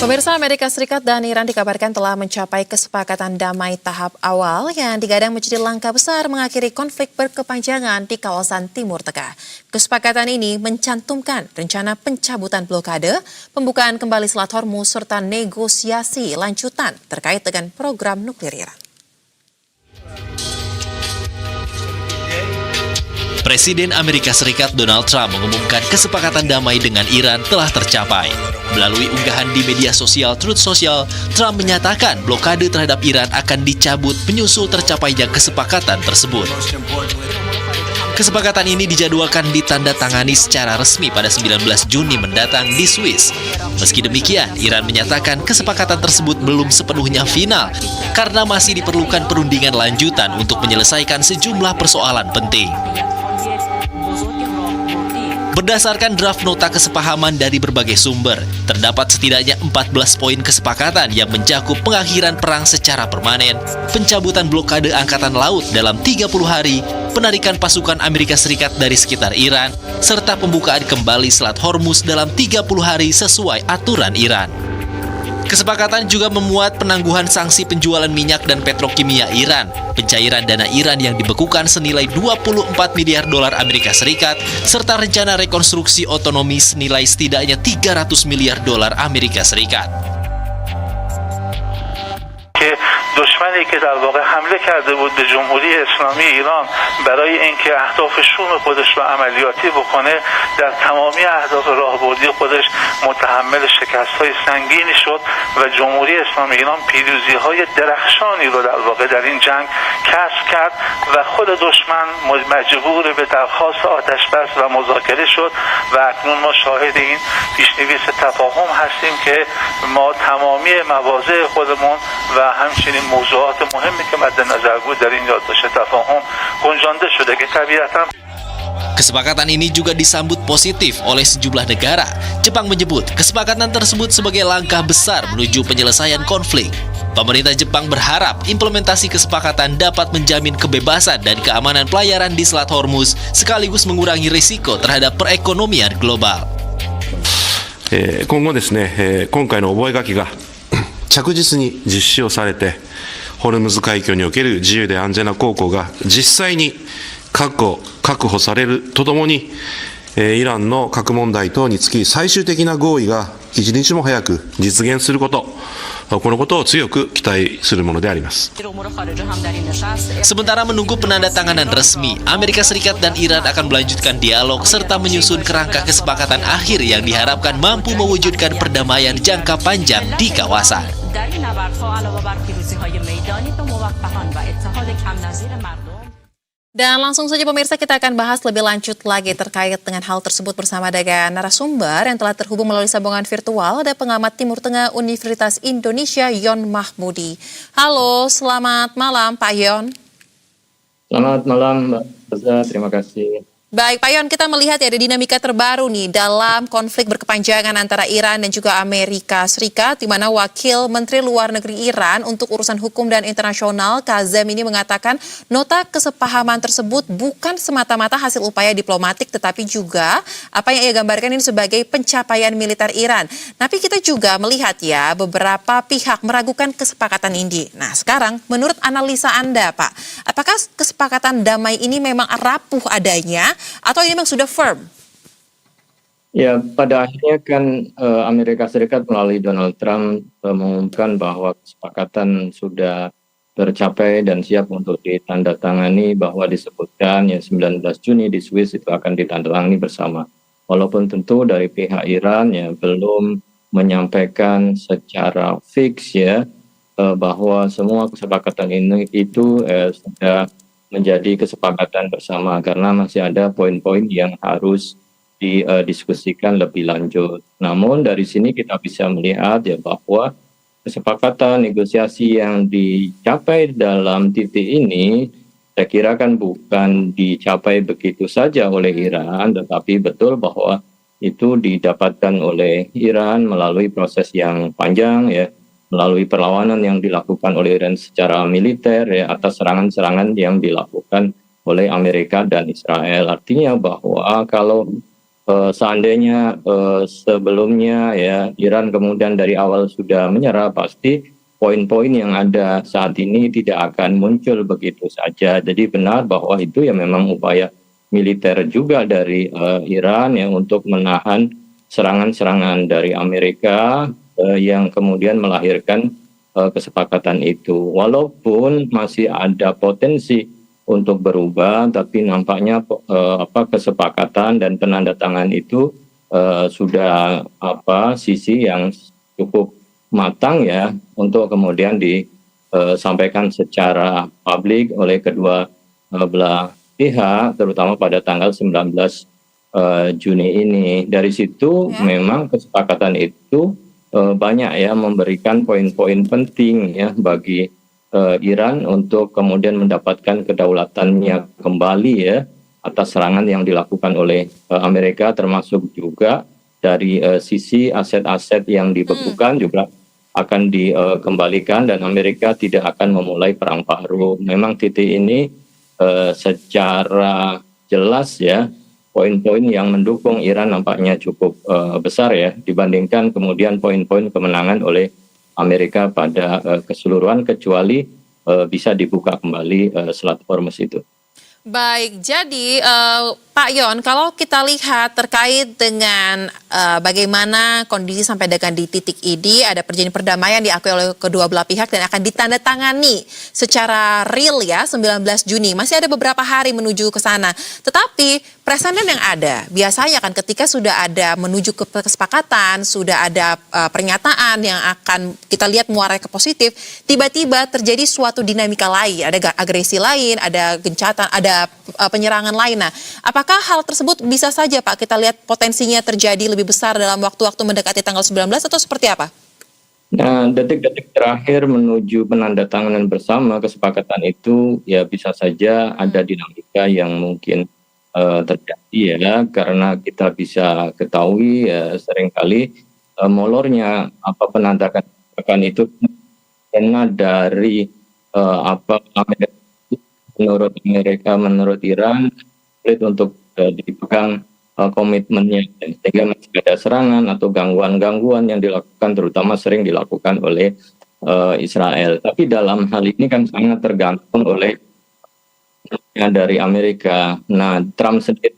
Pemirsa, Amerika Serikat dan Iran dikabarkan telah mencapai kesepakatan damai tahap awal yang digadang menjadi langkah besar mengakhiri konflik berkepanjangan di kawasan Timur Tengah. Kesepakatan ini mencantumkan rencana pencabutan blokade, pembukaan kembali Selat Hormuz, serta negosiasi lanjutan terkait dengan program nuklir Iran. Presiden Amerika Serikat Donald Trump mengumumkan kesepakatan damai dengan Iran telah tercapai. Melalui unggahan di media sosial Truth Social, Trump menyatakan blokade terhadap Iran akan dicabut menyusul tercapainya kesepakatan tersebut. Kesepakatan ini dijadwalkan ditandatangani secara resmi pada 19 Juni mendatang di Swiss. Meski demikian, Iran menyatakan kesepakatan tersebut belum sepenuhnya final karena masih diperlukan perundingan lanjutan untuk menyelesaikan sejumlah persoalan penting. Berdasarkan draft nota kesepahaman dari berbagai sumber, terdapat setidaknya 14 poin kesepakatan yang mencakup pengakhiran perang secara permanen, pencabutan blokade angkatan laut dalam 30 hari, penarikan pasukan Amerika Serikat dari sekitar Iran, serta pembukaan kembali Selat Hormuz dalam 30 hari sesuai aturan Iran. Kesepakatan juga memuat penangguhan sanksi penjualan minyak dan petrokimia Iran, pencairan dana Iran yang dibekukan senilai 24 miliar dolar Amerika Serikat, serta rencana rekonstruksi otonomi senilai setidaknya 300 miliar dolar Amerika Serikat. دشمنی که در واقع حمله کرده بود به جمهوری اسلامی ایران برای اینکه اهداف شوم خودش رو عملیاتی بکنه در تمامی اهداف راهبردی خودش متحمل شکست‌های سنگینی شد و جمهوری اسلامی ایران پیروزی‌های درخشانی رو در واقع در این جنگ کسب کرد و خود دشمن مجبور به درخواست آتش‌بس و مذاکره شد و اکنون ما شاهد این پیش‌نویس تفاهم هستیم که ما تمامی مواضع خودمون و همچنین موضوعات مهمی که مد نظر بود در این یادداشت تفاهم گنجانده شده که طبیعتاً. Kesepakatan ini juga disambut positif oleh sejumlah negara. Jepang menyebut kesepakatan tersebut sebagai langkah besar menuju penyelesaian konflik. Pemerintah Jepang berharap implementasi kesepakatan dapat menjamin kebebasan dan keamanan pelayaran di Selat Hormuz sekaligus mengurangi risiko terhadap perekonomian global. 今後ですね、今回の覚書が着実に実施をされて、ホルムズ海峡における自由で安全な航行が実際に確保されるとともに、イランの核問題等につき最終的な合意が一日も早く実現すること、このことを強く期待するものであります。 Sementara menunggu penandatanganan resmi, Amerika Serikat dan Iran akan melanjutkan dialog serta menyusun kerangka kesepakatan akhir yang diharapkan mampu mewujudkan perdamaian jangka panjang di kawasan. Dan langsung saja pemirsa, kita akan bahas lebih lanjut lagi terkait dengan hal tersebut bersama dengan narasumber yang telah terhubung melalui sambungan virtual. Ada pengamat Timur Tengah Universitas Indonesia, Yon Mahmudi. Halo, selamat malam Pak Yon. Selamat malam Mbak Reza, terima kasih. Baik Pak Yon, kita melihat ya ada dinamika terbaru nih dalam konflik berkepanjangan antara Iran dan juga Amerika Serikat, di mana Wakil Menteri Luar Negeri Iran untuk urusan hukum dan internasional Kazem ini mengatakan nota kesepahaman tersebut bukan semata-mata hasil upaya diplomatik, tetapi juga apa yang ia gambarkan ini sebagai pencapaian militer Iran. Tapi kita juga melihat ya beberapa pihak meragukan kesepakatan ini. Nah sekarang menurut analisa Anda Pak, apakah kesepakatan damai ini memang rapuh adanya atau ini memang sudah firm? Ya, pada akhirnya kan Amerika Serikat melalui Donald Trump mengumumkan bahwa kesepakatan sudah tercapai dan siap untuk ditandatangani, bahwa disebutkan ya 19 Juni di Swiss itu akan ditandatangani bersama. Walaupun tentu dari pihak Iran ya belum menyampaikan secara fix ya bahwa semua kesepakatan ini itu sudah menjadi kesepakatan bersama, karena masih ada poin-poin yang harus didiskusikan lebih lanjut. Namun dari sini kita bisa melihat ya bahwa kesepakatan negosiasi yang dicapai dalam titik ini saya kira kan bukan dicapai begitu saja oleh Iran, tetapi betul bahwa itu didapatkan oleh Iran melalui proses yang panjang ya, melalui perlawanan yang dilakukan oleh Iran secara militer ya, atas serangan-serangan yang dilakukan oleh Amerika dan Israel. Artinya bahwa kalau seandainya sebelumnya ya Iran kemudian dari awal sudah menyerah, pasti poin-poin yang ada saat ini tidak akan muncul begitu saja. Jadi benar bahwa itu ya memang upaya militer juga dari Iran ya untuk menahan serangan-serangan dari Amerika yang kemudian melahirkan kesepakatan itu. Walaupun masih ada potensi untuk berubah, tapi nampaknya kesepakatan dan penandatangan itu sudah sisi yang cukup matang ya untuk kemudian disampaikan secara publik oleh kedua belah pihak, terutama pada tanggal 19 Juni ini. Dari situ memang kesepakatan itu banyak ya memberikan poin-poin penting ya bagi Iran untuk kemudian mendapatkan kedaulatannya kembali ya atas serangan yang dilakukan oleh Amerika, termasuk juga dari sisi aset-aset yang dibekukan juga akan dikembalikan dan Amerika tidak akan memulai perang baru. Memang titik ini secara jelas ya poin-poin yang mendukung Iran nampaknya cukup besar ya dibandingkan kemudian poin-poin kemenangan oleh Amerika pada keseluruhan, kecuali bisa dibuka kembali Selat Hormuz itu. Baik, jadi Pak Yon, kalau kita lihat terkait dengan bagaimana kondisi sampai dengan di titik ini, ada perjanjian perdamaian diakui oleh kedua belah pihak dan akan ditandatangani secara real ya 19 Juni. Masih ada beberapa hari menuju ke sana. Tetapi presiden yang ada biasanya kan ketika sudah ada menuju ke kesepakatan, sudah ada pernyataan yang akan kita lihat muara ke positif, tiba-tiba terjadi suatu dinamika lain, ada agresi lain, ada gencatan, ada penyerangan lain. Nah, apakah hal tersebut bisa saja Pak kita lihat potensinya terjadi lebih besar dalam waktu-waktu mendekati tanggal 19 atau seperti apa? Nah, detik-detik terakhir menuju penandatanganan bersama kesepakatan itu ya bisa saja ada dinamika yang mungkin terjadi ya, karena kita bisa ketahui ya, seringkali molornya penandatangan itu karena dari menurut Iran sulit untuk dipegang komitmennya, sehingga masih ada serangan atau gangguan-gangguan yang dilakukan, terutama sering dilakukan oleh Israel. Tapi dalam hal ini kan sangat tergantung oleh dari Amerika. Nah, Trump sendiri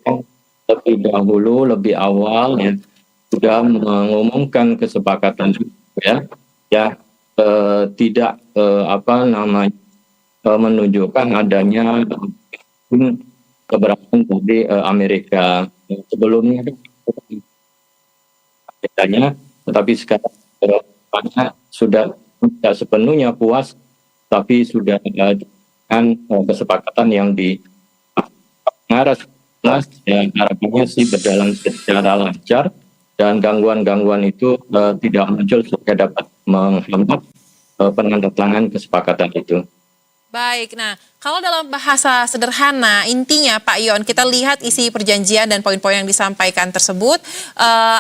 lebih dahulu, lebih awal ya sudah mengumumkan kesepakatan ya tidak menunjukkan adanya keberatan dari Amerika. Sebelumnya adanya, tetapi sekarang sudah tidak sepenuhnya puas, tapi sudah dengan kesepakatan yang mengarah dan harapannya sih berjalan secara lancar dan gangguan-gangguan itu tidak muncul sehingga dapat menghambat penandatanganan kesepakatan itu. Baik, nah kalau dalam bahasa sederhana intinya Pak Yon, kita lihat isi perjanjian dan poin-poin yang disampaikan tersebut,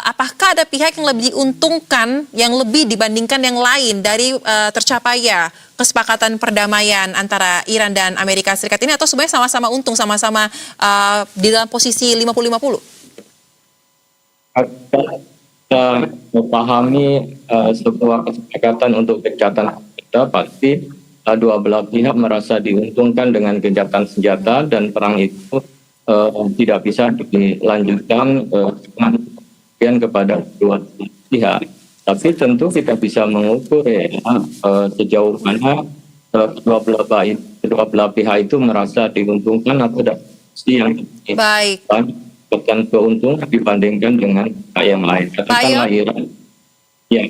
apakah ada pihak yang lebih diuntungkan yang lebih dibandingkan yang lain dari tercapainya kesepakatan perdamaian antara Iran dan Amerika Serikat ini, atau sebenarnya sama-sama untung, sama-sama di dalam posisi 50-50? Kita memahami sebuah kesepakatan untuk gencatan kita, pasti dua belah pihak merasa diuntungkan dengan gencatan senjata dan perang itu tidak bisa dilanjutkan kepada kedua pihak. Tapi tentu kita bisa mengukur sejauh mana kedua belah pihak itu merasa diuntungkan atau tidak yang keuntungan dibandingkan dengan yang lain. Katakanlah Iran. Ya.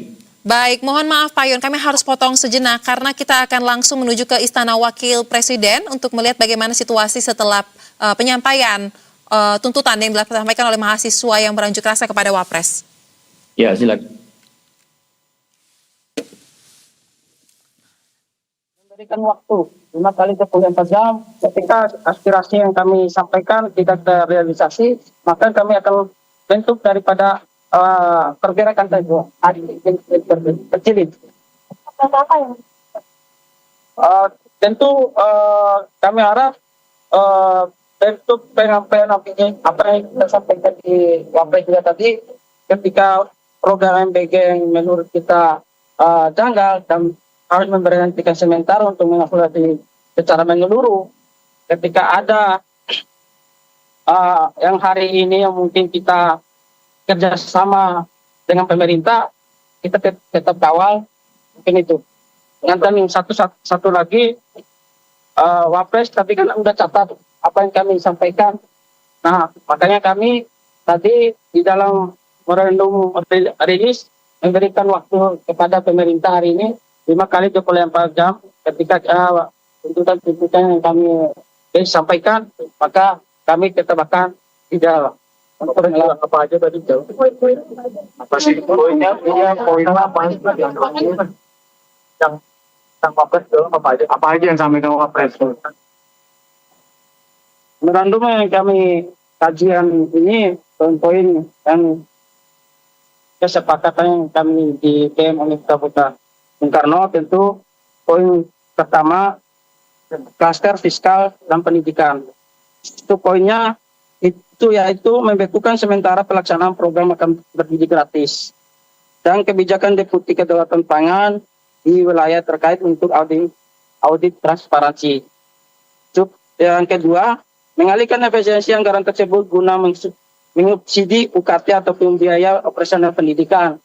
Baik, mohon maaf Pak Yon, kami harus potong sejenak karena kita akan langsung menuju ke Istana Wakil Presiden untuk melihat bagaimana situasi setelah penyampaian tuntutan yang disampaikan oleh mahasiswa yang berunjuk rasa kepada Wapres. Ya, silakan. Memberikan waktu 5 kali 24 jam ketika aspirasi yang kami sampaikan tidak terrealisasi, maka kami akan bentuk daripada pergerakan kecil. Tentu kami harap bentuk penyampaian apa yang kita sampaikan di Wapres juga tadi, ketika program MBG yang menurut kita janggal dan harus memberhentikan sementara untuk mengevaluasi secara menyeluruh. Ketika ada yang hari ini yang mungkin kita kerjasama dengan pemerintah, kita tetap kawal, mungkin itu. Dan yang satu lagi, Wapres tapi kan udah catat apa yang kami sampaikan. Nah, makanya kami tadi di dalam memorandum rilis memberikan waktu kepada pemerintah hari ini 5 kali 24 jam ketika tuntutan-tuntutan yang kami sampaikan, maka kami tetap akan tidak apa aja tadi jauh. Apa sih poinnya apa yang Wapres dulu apa aja yang sampaikan Wapres? Memorandum yang kami kajian ini poin-poin yang kesepakatan yang kami di PM Universitas Bung Karno, tentu poin pertama klaster fiskal dan pendidikan. Itu poinnya itu yaitu membekukan sementara pelaksanaan program makan bergizi gratis dan kebijakan Deputi Kedaulatan Pangan di wilayah terkait untuk audit transparansi. Yang kedua, mengalihkan efisiensi anggaran tersebut guna menyubsidi UKT ataupun biaya operasional pendidikan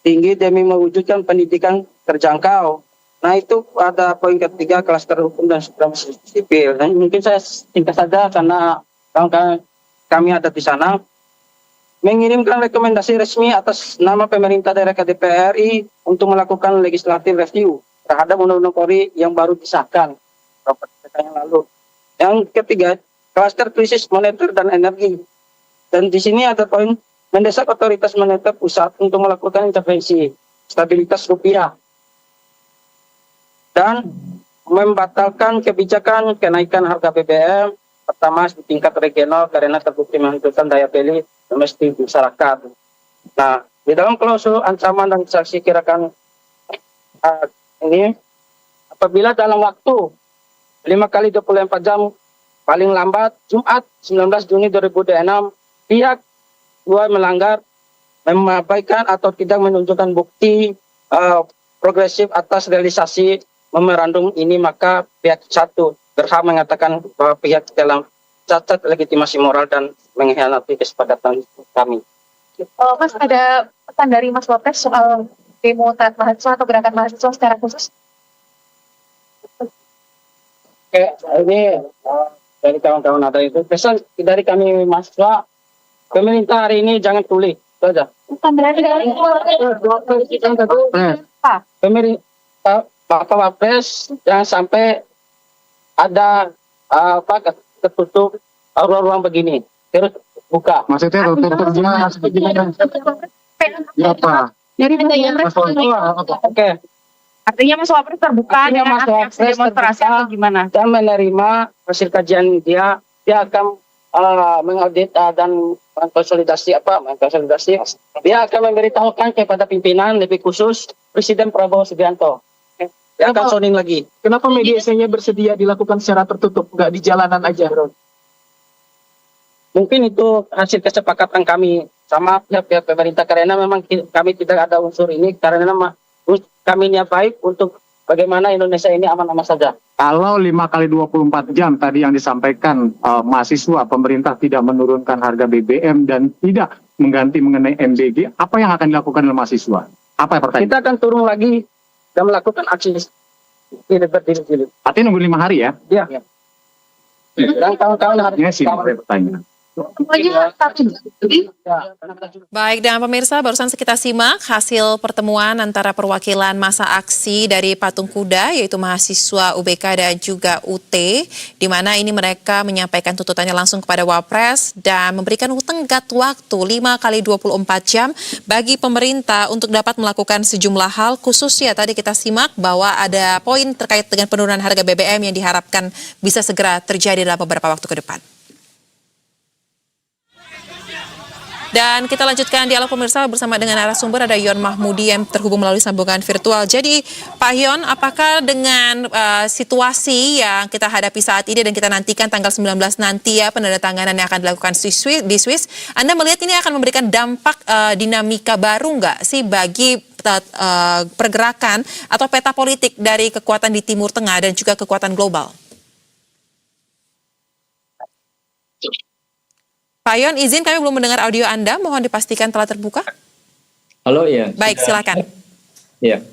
tinggi demi mewujudkan pendidikan terjangkau. Nah, itu ada poin ketiga, klaster hukum dan supremasi sipil. Dan mungkin saya singkat saja karena kawan-kawan kami ada di sana. Mengirimkan rekomendasi resmi atas nama pemerintah daerah ke DPR RI untuk melakukan legislative review terhadap Undang-Undang Polri yang baru disahkan beberapa yang lalu. Yang ketiga, klaster krisis moneter dan energi. Dan di sini ada poin mendesak otoritas moneter pusat untuk melakukan intervensi stabilitas rupiah dan membatalkan kebijakan kenaikan harga BBM pertama di tingkat regional karena terbukti menghancurkan daya beli domestik masyarakat. Nah, di dalam klausul ancaman dan sanksi kirakan ini, apabila dalam waktu 5 kali 24 jam paling lambat Jumat 19 Juni 2026 pihak dua melanggar, mengabaikan atau tidak menunjukkan bukti progresif atas realisasi memorandum ini, maka pihak satu berhak mengatakan bahwa pihak dalam cacat legitimasi moral dan mengkhianati kesepakatan kami. Mas, ada pesan dari Mas Wapres soal demo mahasiswa atau gerakan mahasiswa secara khusus? Oke, ini dari kawan-kawan ada itu pesan dari kami mahasiswa, pemerintah hari ini jangan tuli, itu aja. Bukan berarti dari Pemerintah Bapak Wapres jangan sampai ada tertutup ruang-ruang begini terus buka. Maksudnya tutup gimana? Berapa? Dari Oke. Artinya Mas Wapres terbuka Artinya dengan Mas Wapres demonstrasi terbuka atau gimana? Dan menerima hasil kajian dia akan mengaudit dan mengkonsolidasi dia akan memberitahukan kepada pimpinan lebih khusus Presiden Prabowo Subianto. Dia akan sounding lagi. Kenapa mediasinya bersedia dilakukan secara tertutup, nggak di jalanan aja? Mungkin itu hasil kesepakatan kami sama pihak pemerintah, karena memang kami tidak ada unsur ini, karena kami niat baik untuk bagaimana Indonesia ini aman-aman saja. Kalau 5 kali 24 jam tadi yang disampaikan mahasiswa, pemerintah tidak menurunkan harga BBM dan tidak mengganti mengenai MBG, apa yang akan dilakukan oleh mahasiswa? Apa pertanyaan? Kita akan turun lagi dan melakukan aksi berdiri-diri. Artinya nunggu 5 hari ya? Iya. Dan kawan-kawan harus pertanyaan. Baik, dan pemirsa, barusan kita simak hasil pertemuan antara perwakilan masa aksi dari Patung Kuda, yaitu mahasiswa UBK dan juga UT, di mana ini mereka menyampaikan tuntutannya langsung kepada Wapres dan memberikan tenggat waktu 5 kali 24 jam bagi pemerintah untuk dapat melakukan sejumlah hal, khususnya tadi kita simak bahwa ada poin terkait dengan penurunan harga BBM yang diharapkan bisa segera terjadi dalam beberapa waktu ke depan. Dan kita lanjutkan dialog pemirsa bersama dengan narasumber, ada Yon Mahmudi yang terhubung melalui sambungan virtual. Jadi Pak Yon, apakah dengan situasi yang kita hadapi saat ini dan kita nantikan tanggal 19 nanti ya penandatanganan yang akan dilakukan di Swiss, Anda melihat ini akan memberikan dampak dinamika baru nggak sih bagi pergerakan atau peta politik dari kekuatan di Timur Tengah dan juga kekuatan global? Pak Yon, izin kami belum mendengar audio Anda, mohon dipastikan telah terbuka. Halo ya. Baik, silakan. Ya,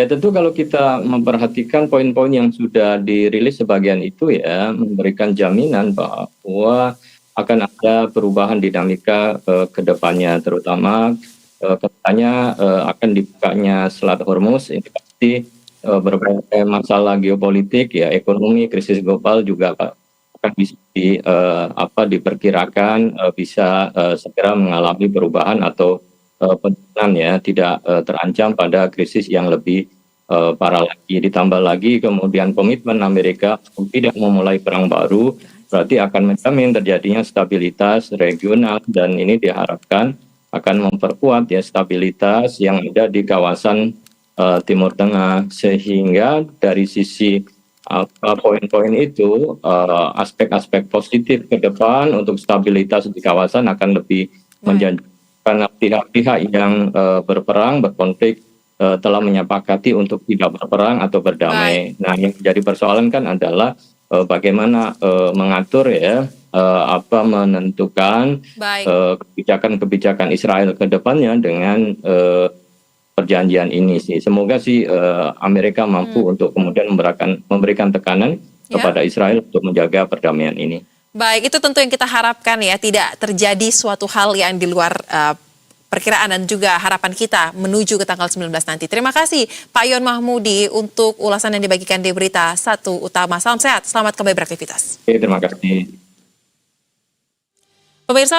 tentu kalau kita memperhatikan poin-poin yang sudah dirilis sebagian itu ya, memberikan jaminan bahwa akan ada perubahan dinamika ke depannya, terutama katanya akan dibukanya Selat Hormuz, ini pasti berbagai masalah geopolitik ya, ekonomi, krisis global juga akan bisa diperkirakan bisa segera mengalami perubahan atau penurunan ya, tidak terancam pada krisis yang lebih parah lagi. Ditambah lagi kemudian komitmen Amerika untuk tidak memulai perang baru, berarti akan menjamin terjadinya stabilitas regional, dan ini diharapkan akan memperkuat ya stabilitas yang ada di kawasan Timur Tengah, sehingga dari sisi poin-poin itu aspek-aspek positif ke depan untuk stabilitas di kawasan akan lebih menjanjikan. Pihak-pihak yang berperang, berkonflik telah menyepakati untuk tidak berperang atau berdamai. Nah, yang menjadi persoalan kan adalah bagaimana mengatur ya menentukan kebijakan-kebijakan Israel ke depannya dengan perjanjian ini sih. Semoga sih Amerika mampu untuk kemudian memberikan tekanan kepada Israel untuk menjaga perdamaian ini. Baik, itu tentu yang kita harapkan ya, tidak terjadi suatu hal yang di luar perkiraan dan juga harapan kita menuju ke tanggal 19 nanti. Terima kasih Pak Yon Mahmudi untuk ulasan yang dibagikan di Berita Satu Utama. Salam sehat, selamat kembali beraktivitas. Oke, terima kasih. Pemirsa,